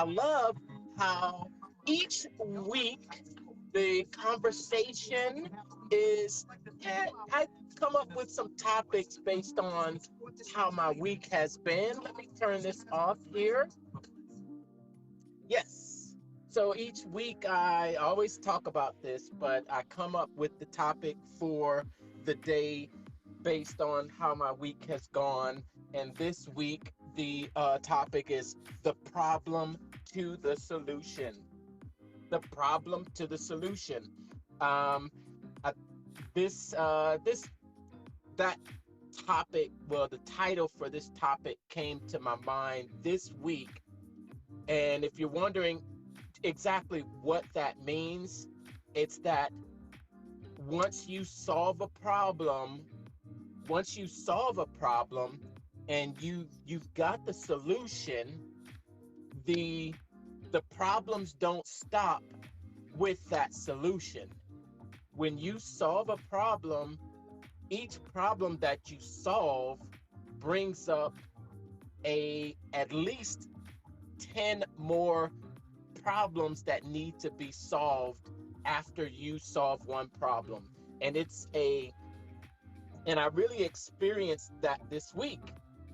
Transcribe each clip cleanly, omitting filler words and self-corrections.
I love how each week the conversation is, I come up with some topics based on how my week has been. Let me turn this off here. Yes. So each week I always talk about this, but I come up with the topic for the day based on how my week has gone. And this week, the topic is the problem to the solution. The problem to the solution. Um, I, this that topic. Well, the title for this topic came to my mind this week. And if you're wondering exactly what that means, it's that once you solve a problem, once you solve a problem and you've got the solution, the the problems don't stop with that solution. When you solve a problem, each problem that you solve brings up a at least 10 more problems that need to be solved after you solve one problem. And it's a and I really experienced that this week.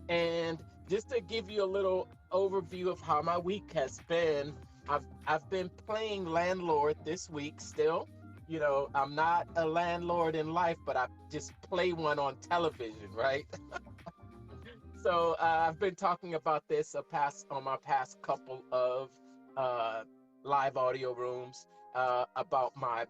And just to give you a little overview of how my week has been, I've been playing landlord this week still. You know, I'm not a landlord in life, but I just play one on television, right? So I've been talking about this on my past couple of uh, live audio rooms about my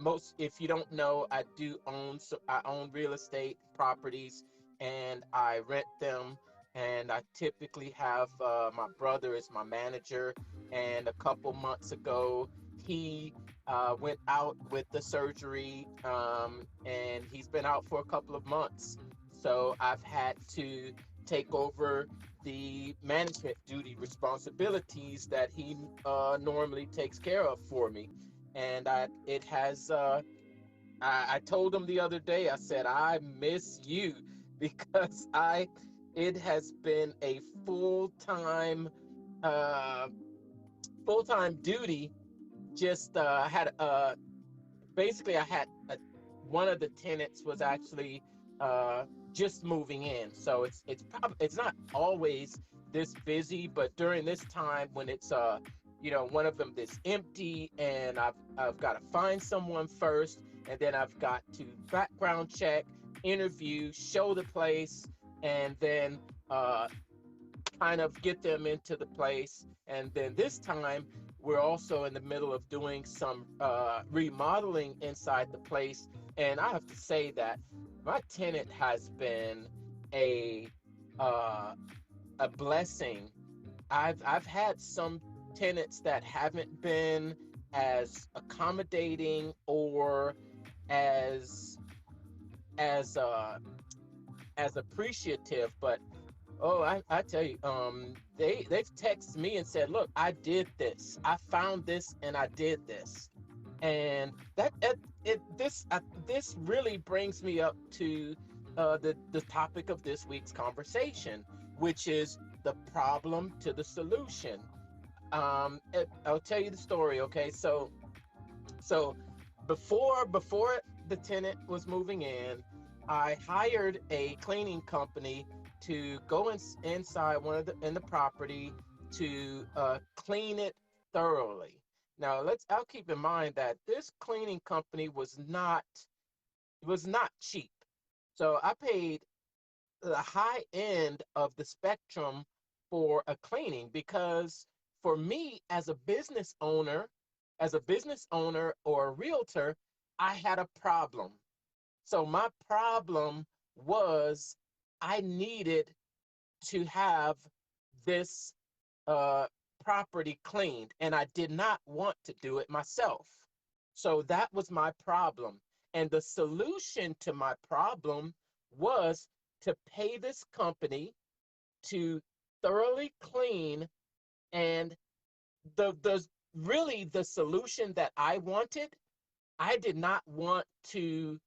most, if you don't know, I do own, so I own real estate properties and I rent them. And I typically have my brother is my manager. And a couple months ago, he went out with the surgery, and he's been out for a couple of months. So I've had to take over the management duty responsibilities that he normally takes care of for me. And I told him the other day, I said, I miss you because it has been a uh, full-time duty. Just had basically I had one of the tenants was actually uh, just moving in, so it's not always this busy, but during this time when it's one of them that's empty, and I've got to find someone first, and then I've got to background check, interview, show the place, and then kind of get them into the place. And then this time, we're also in the middle of doing some remodeling inside the place. And I have to say that my tenant has been a uh, a blessing. I've had some tenants that haven't been as accommodating or as as uh, as appreciative, but oh, I tell you, they've texted me and said, "Look, I did this. I found this, and I did this." And this really brings me up to the topic of this week's conversation, which is the problem to the solution. I'll tell you the story. Okay, so before the tenant was moving in, I hired a cleaning company to go inside in the property to clean it thoroughly. Now I'll keep in mind that this cleaning company was not cheap. So I paid the high end of the spectrum for a cleaning because for me as a business owner or a realtor, I had a problem. So my problem was I needed to have this uh, property cleaned, and I did not want to do it myself. So that was my problem. And the solution to my problem was to pay this company to thoroughly clean. And the really the solution that I wanted, I did not want to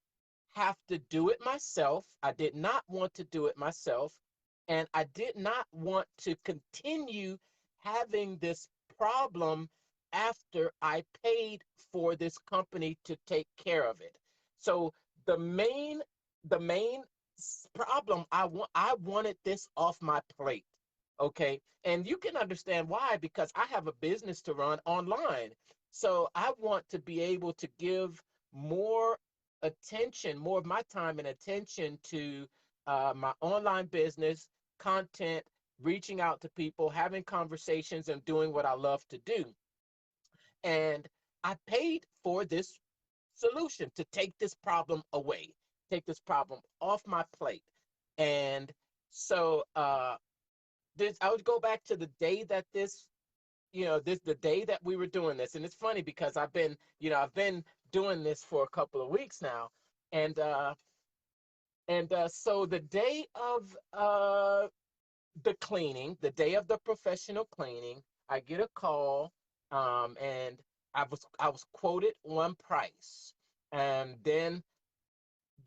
have to do it myself. I did not want to do it myself. And I did not want to continue having this problem after I paid for this company to take care of it. So the main the main problem, I wanted this off my plate. Okay. And you can understand why, because I have a business to run online. So I want to be able to give more attention, more of my time and attention to my online business, content, reaching out to people, having conversations, and doing what I love to do. And I paid for this solution to take this problem away, take this problem off my plate. And so this, I would go back to the day that this, the day that we were doing this. And it's funny because I've been doing this for a couple of weeks now. And so the day of the cleaning, the day of the professional cleaning, I get a call, and I was quoted one price, and then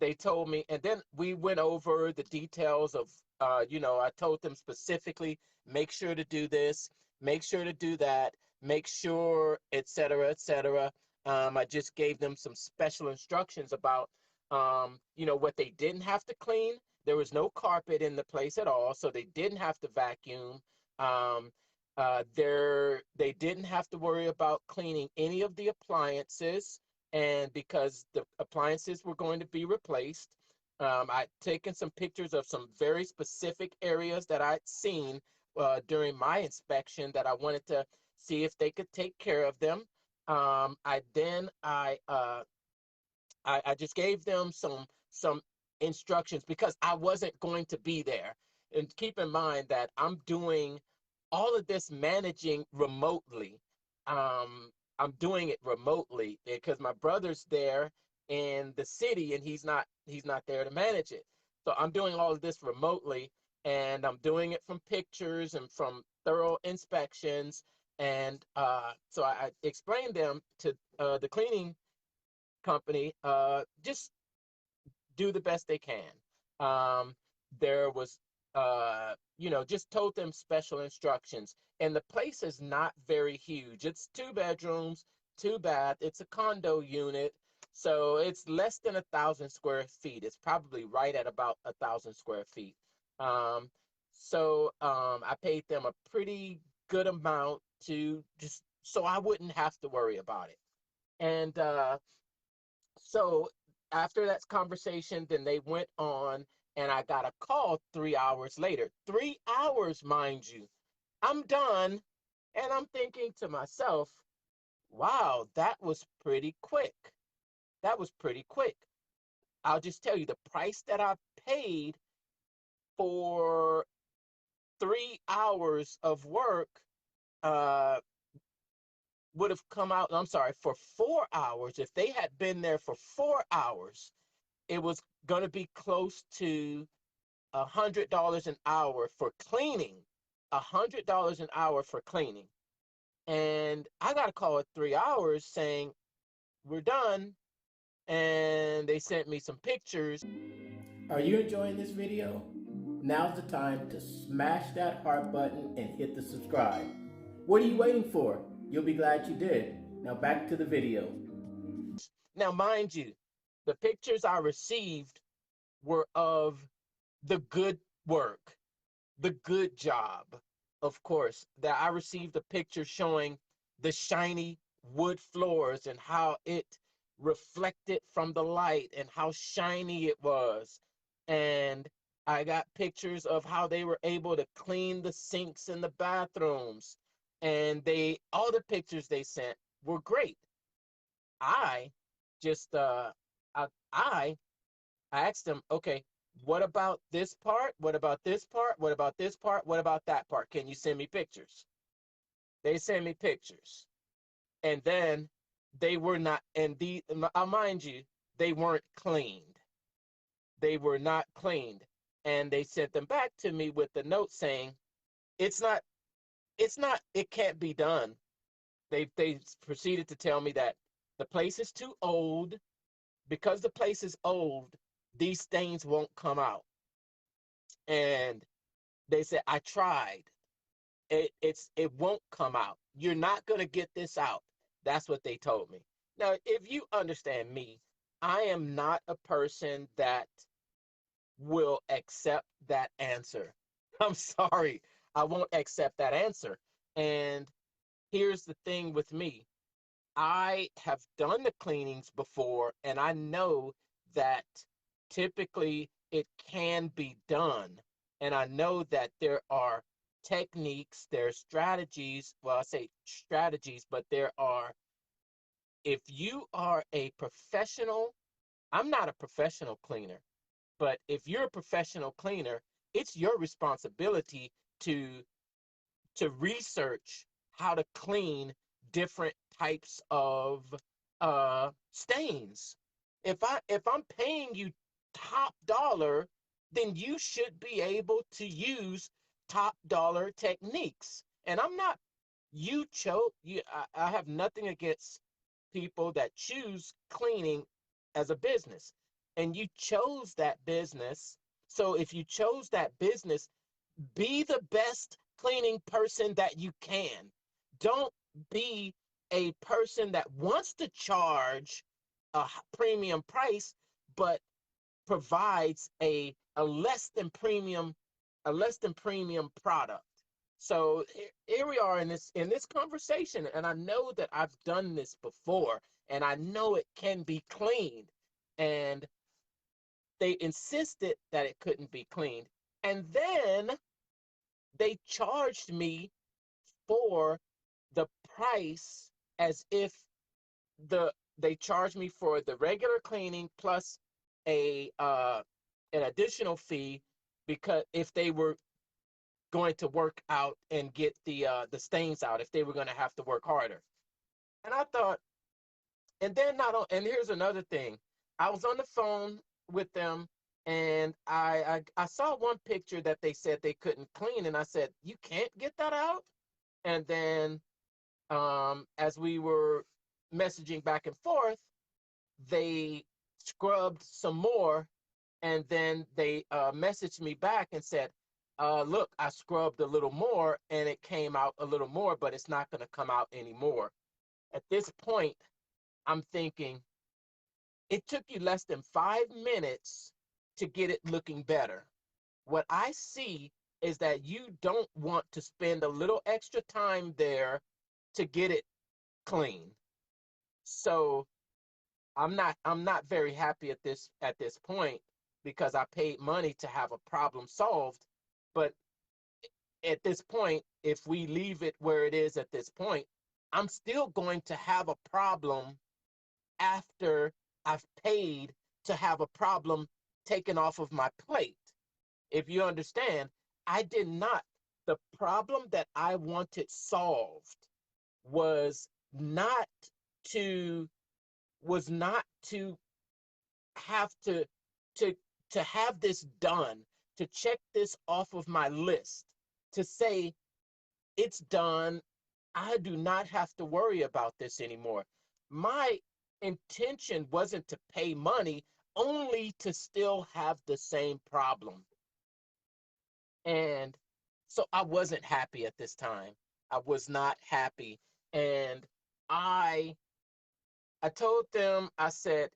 they told me, and then we went over the details of, I told them specifically, make sure to do this, make sure to do that, make sure, et cetera, et cetera. I just gave them some special instructions about, what they didn't have to clean. There was no carpet in the place at all, so they didn't have to vacuum. Um, they didn't have to worry about cleaning any of the appliances, and because the appliances were going to be replaced, I'd taken some pictures of some very specific areas that I'd seen during my inspection that I wanted to see if they could take care of them. I then I just gave them some instructions because I wasn't going to be there. And keep in mind that I'm doing all of this managing remotely. Um, I'm doing it remotely because my brother's there in the city and he's not there to manage it. So I'm doing all of this remotely, and I'm doing it from pictures and from thorough inspections. And so I explained them to the cleaning company, just do the best they can. Um, there was, just told them special instructions. And the place is not very huge. It's 2 bedrooms, 2 bath. It's a condo unit. So it's less than 1,000 square feet. It's probably right at about 1,000 square feet. Um, I paid them a pretty good amount to just so I wouldn't have to worry about it. And so after that conversation, then they went on, and I got a call 3 hours later. 3 hours, mind you. I'm done. And I'm thinking to myself, wow, that was pretty quick. That was pretty quick. I'll just tell you the price that I paid for 3 hours of work uh, would have come out, I'm sorry, for 4 hours. If they had been there for 4 hours, it was going to be close to $100 an hour for cleaning. $100 an hour for cleaning. And I got a call at 3 hours saying, we're done. And they sent me some pictures. Are you enjoying this video? Now's the time to smash that heart button and hit the subscribe. What are you waiting for? You'll be glad you did. Now back to the video. Now, mind you, the pictures I received were of the good work, the good job. Of course, that I received a picture showing the shiny wood floors and how it reflected from the light and how shiny it was. And I got pictures of how they were able to clean the sinks in the bathrooms. And all the pictures they sent were great. I just I asked them, okay, what about this part? What about this part? What about this part? What about that part? Can you send me pictures? They send me pictures. And then they were not, and I'll mind you, they weren't cleaned. They were not cleaned. And they sent them back to me with the note saying, it's not, it can't be done. They proceeded to tell me that the place is too old. Because the place is old, these stains won't come out. And They said, I tried. It won't come out. You're not going to get this out. That's what they told me. Now, if you understand me, I am not a person that will accept that answer. I'm sorry. I won't accept that answer. And here's the thing with me. I have done the cleanings before, and I know that typically it can be done. And I know that there are techniques, there are strategies. Well, I say strategies, but there are, if you are a professional, I'm not a professional cleaner, but if you're a professional cleaner, it's your responsibility to research how to clean different types of stains. If I'm paying you top dollar, then you should be able to use top dollar techniques. And I'm not you chose you I have nothing against people that choose cleaning as a business. And you chose that business. So if you chose that business, be the best cleaning person that you can. Don't be a person that wants to charge a premium price, but provides a less than premium product. So here we are in this conversation, and I know that I've done this before, and I know it can be cleaned, and they insisted that it couldn't be cleaned, and then they charged me for the price as if they charged me for the regular cleaning plus a an additional fee, because if they were going to work out and get the stains out, if they were going to have to work harder. And I thought, and then not on, and here's another thing. I was on the phone with them, and I saw one picture that they said they couldn't clean, and I said, you can't get that out? And then as we were messaging back and forth, they scrubbed some more, and then they messaged me back and said, look, I scrubbed a little more and it came out a little more, but it's not going to come out anymore. At this point, I'm thinking, it took you less than 5 minutes to get it looking better. What I see is that you don't want to spend a little extra time there to get it clean. So I'm not very happy at this point, because I paid money to have a problem solved. But at this point, if we leave it where it is at this point, I'm still going to have a problem after I've paid to have a problem taken off of my plate. If you understand, I did not, the problem that I wanted solved was not to was not to have to to have this done, to check this off of my list, to say it's done. I do not have to worry about this anymore. My intention wasn't to pay money only to still have the same problem. And so I wasn't happy at this time. I was not happy. And I I told them, I said,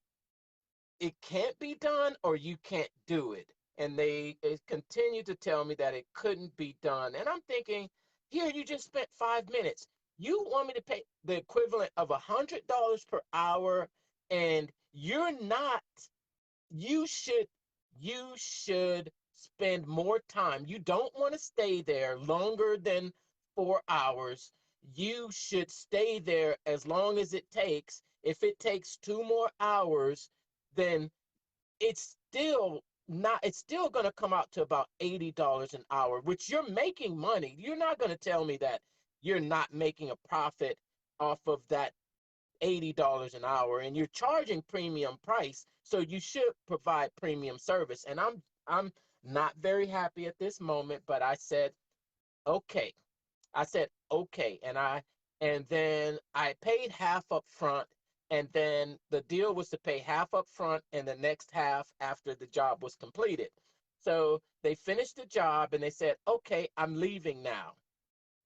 it can't be done or you can't do it. And they continued to tell me that it couldn't be done. And I'm thinking, here, you just spent 5 minutes. You want me to pay the equivalent of $100 per hour, and you're not, you should, you should spend more time. You don't want to stay there longer than 4 hours. You should stay there as long as it takes. If it takes 2 more hours, then it's still not, it's still going to come out to about $80 an hour, which you're making money. You're not going to tell me that you're not making a profit off of that $80 an hour, and you're charging premium price, so you should provide premium service. And I'm not very happy at this moment, but I said, okay. I said, okay. And then I paid half up front, and then the deal was to pay half up front and the next half after the job was completed. So they finished the job and they said, okay, I'm leaving now.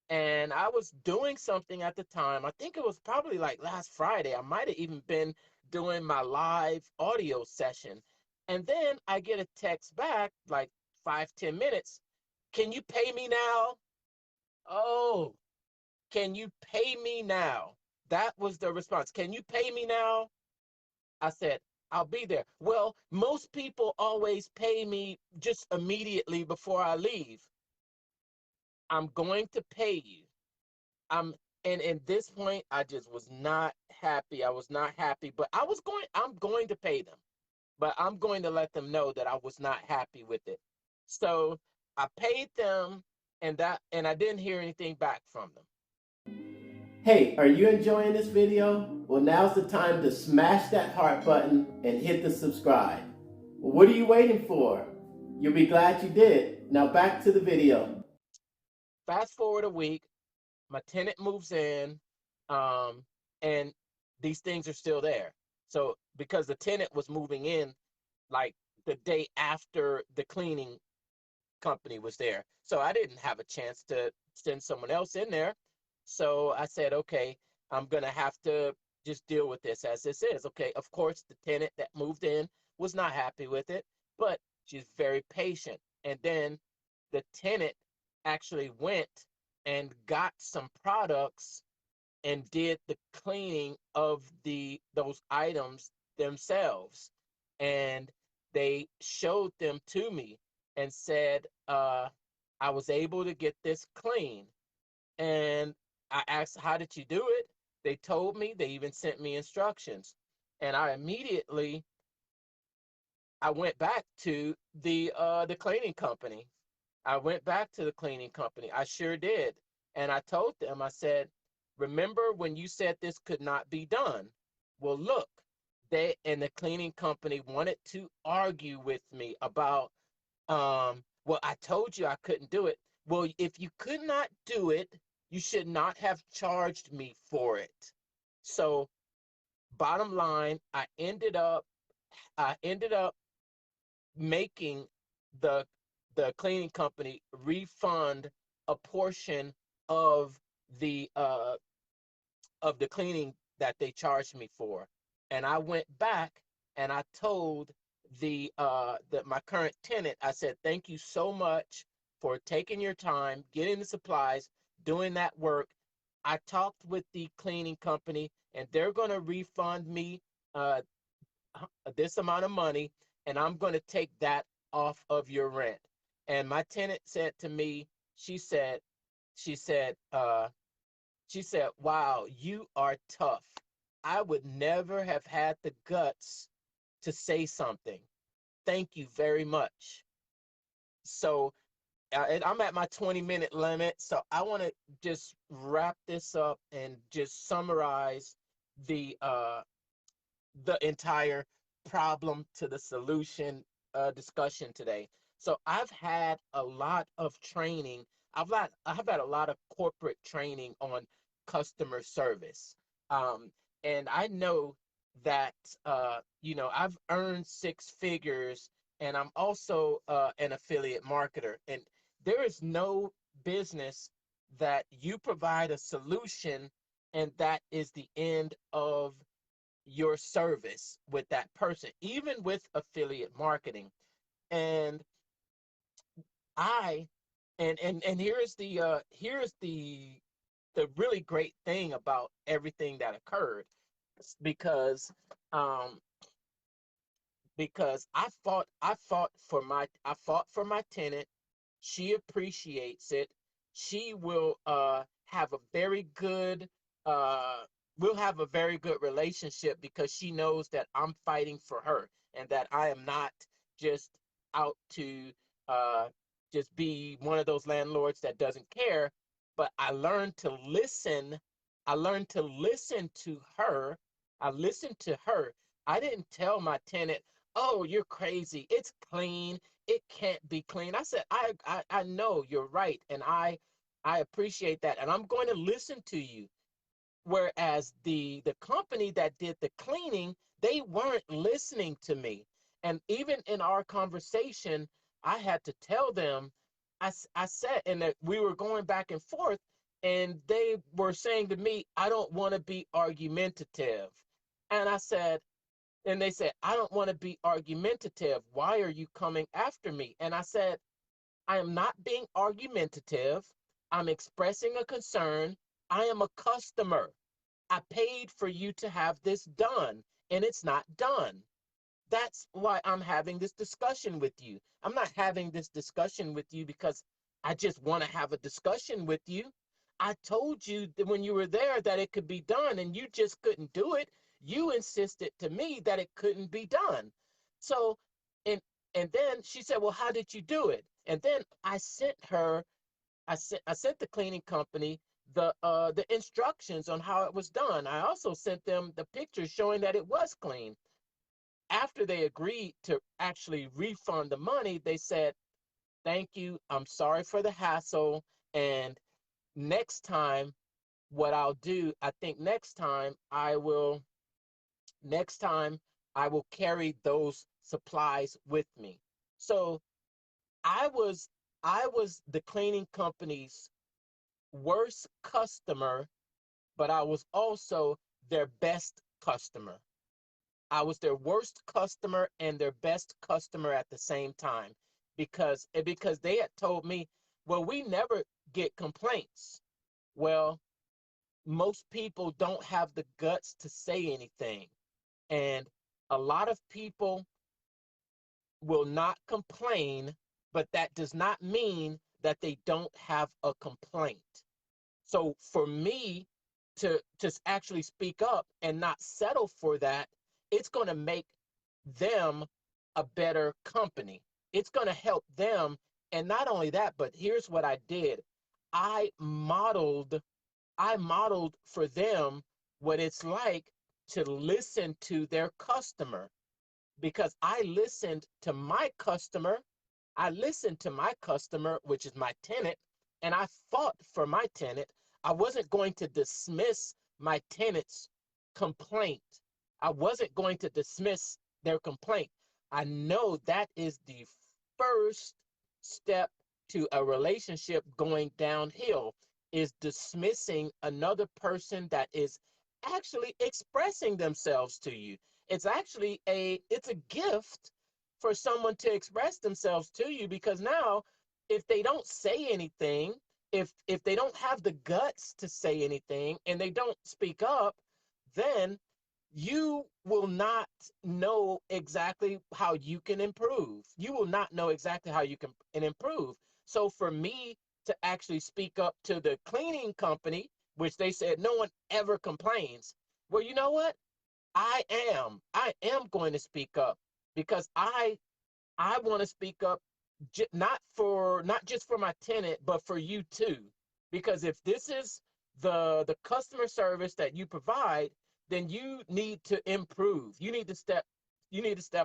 And I was doing something at the time. I think it was probably like last Friday. I might have even been doing my live audio session. And then I get a text back like 5, 10 minutes. Can you pay me now? Oh, can you pay me now? That was the response. Can you pay me now? I said, I'll be there. Well, most people always pay me just immediately before I leave. I'm going to pay you. I'm and at this point I just was not happy. I was not happy, but I'm going to pay them. But I'm going to let them know that I was not happy with it. So I paid them and I didn't hear anything back from them. Hey, are you enjoying this video? Well, now's the time to smash that heart button and hit the subscribe. Well, what are you waiting for? You'll be glad you did. Now back to the video. Fast forward a week, my tenant moves in, um, and these things are still there. So because the tenant was moving in like the day after the cleaning company was there. So I didn't have a chance to send someone else in there. So I said, okay, I'm going to have to just deal with this as this is. Okay, of course, the tenant that moved in was not happy with it, but she's very patient. And then the tenant actually went and got some products and did the cleaning of those items themselves, and they showed them to me and said, I was able to get this clean. And I asked, how did you do it? They told me. They even sent me instructions. And I went back to the cleaning company. I went back to the cleaning company. I sure did. And I told them, I said, remember when you said this could not be done? Well, look, they and the cleaning company wanted to argue with me about, well, I told you I couldn't do it. Well, if you could not do it, you should not have charged me for it. So, bottom line, I ended up making the the cleaning company refund a portion of the uh of the cleaning that they charged me for. And I went back and I told my current tenant, I said, thank you so much for taking your time, getting the supplies, doing that work. I talked with the cleaning company and they're going to refund me uh, this amount of money, and I'm going to take that off of your rent. And my tenant said to me, she said, she said, uh, she said, wow, you are tough. I would never have had the guts to say something. Thank you very much. So I'm at my 20-minute limit. So I want to just wrap this up and just summarize the the entire problem to the solution discussion today. So I've had a lot of training. I've had a lot of corporate training on customer service, um, and I know that I've earned 6 figures, and I'm also an affiliate marketer. And there is no business that you provide a solution, and that is the end of your service with that person, even with affiliate marketing. And I and here's the really great thing about everything that occurred, because um because I fought for my tenant. She appreciates it. She will have a very good uh we'll have a very good relationship because she knows that I'm fighting for her and that I am not just out to uh just be one of those landlords that doesn't care, but I learned to listen to her. I listened to her. I didn't tell my tenant, oh, you're crazy, it's clean, it can't be clean. I said, I know you're right, and I appreciate that, and I'm going to listen to you. Whereas the company that did the cleaning, they weren't listening to me. And even in our conversation, I had to tell them, I said, and that we were going back and forth, and they were saying to me, I don't want to be argumentative. And I said, and they said, I don't want to be argumentative. Why are you coming after me? And I said, I am not being argumentative. I'm expressing a concern. I am a customer. I paid for you to have this done, and it's not done. That's why I'm having this discussion with you. I'm not having this discussion with you because I just want to have a discussion with you. I told you that when you were there that it could be done and you just couldn't do it. You insisted to me that it couldn't be done. So, and and then she said, "Well, how did you do it?" And then I sent the cleaning company the instructions on how it was done. I also sent them the pictures showing that it was clean. After they agreed to actually refund the money, they said, "Thank you. I'm sorry for the hassle. And next time, what I'll do, I think next time, I will carry those supplies with me." So I was, I was the cleaning company's worst customer, but I was also their best customer. I was their worst customer and their best customer at the same time because they had told me, "Well, we never get complaints." Well, most people don't have the guts to say anything, and a lot of people will not complain, but that does not mean that they don't have a complaint. So for me to actually speak up and not settle for that, it's going to make them a better company. It's going to help them. And not only that, but here's what I did. I modeled I modeled for them what it's like to listen to their customer because I listened to my customer. I listened to my customer, which is my tenant, and I fought for my tenant. I wasn't going to dismiss my tenant's complaint. I wasn't going to dismiss their complaint. I know that is the first step to a relationship going downhill is dismissing another person that is actually expressing themselves to you. It's a gift for someone to express themselves to you because now if they don't say anything, if they don't have the guts to say anything and they don't speak up, then you will not know exactly how you can improve. You will not know exactly how you can improve. So for me to actually speak up to the cleaning company, which they said no one ever complains, well, you know what? I am going to speak up because I want to speak up not just for my tenant but for you too, because if this is the customer service that you provide, then you need to improve. You need to step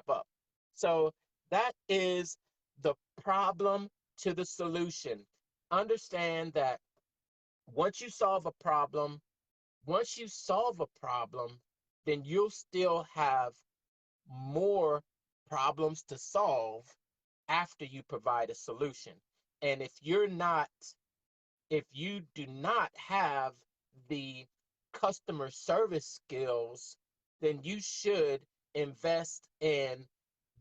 up. So that is the problem to the solution. Understand that once you solve a problem, once you solve a problem, then you'll still have more problems to solve after you provide a solution. And if you do not have the customer service skills, then you should invest in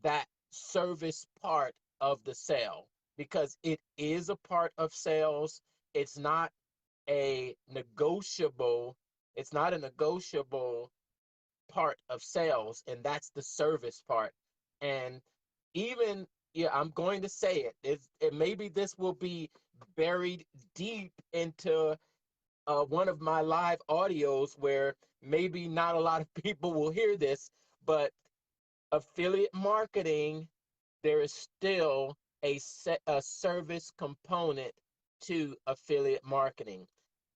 that service part of the sale because it is a part of sales. It's not a negotiable, it's not a negotiable part of sales, and that's the service part. And even, yeah, I'm going to say it maybe this will be buried deep into one of my live audios where maybe not a lot of people will hear this, but affiliate marketing, there is still a service component to affiliate marketing.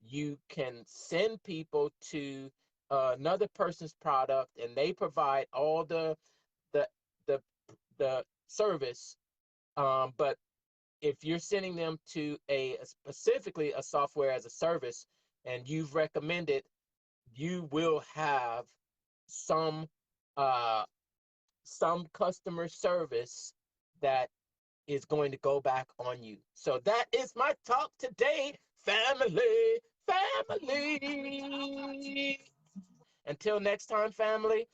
You can send people to another person's product and they provide all the the the service, but if you're sending them to specifically a software as a service and you've recommended, you will have some uh, some customer service that is going to go back on you. So that is my talk today, family. Family. Until next time, family,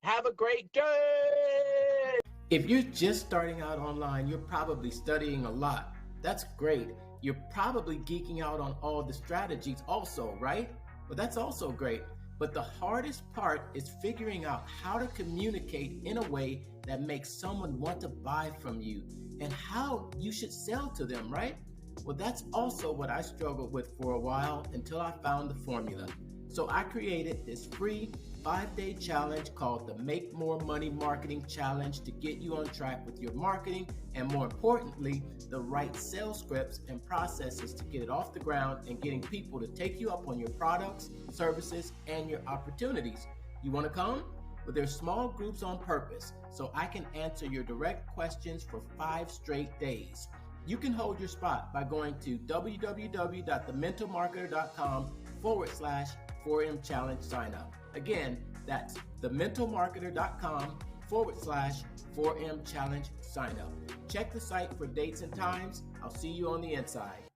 have a great day. If you're just starting out online, you're probably studying a lot. That's great. You're probably geeking out on all the strategies also, right? Well, that's also great. But the hardest part is figuring out how to communicate in a way that makes someone want to buy from you and how you should sell to them, right? Well, that's also what I struggled with for a while until I found the formula. So I created this free 5-day challenge called the Make More Money Marketing Challenge to get you on track with your marketing and, more importantly, the right sales scripts and processes to get it off the ground and getting people to take you up on your products, services, and your opportunities. You want to come? Well, there's small groups on purpose so I can answer your direct questions for 5 straight days. You can hold your spot by going to www.thementalmarketer.com/4M challenge sign up. Again, that's thementalmarketer.com/4M challenge sign up. Check the site for dates and times. I'll see you on the inside.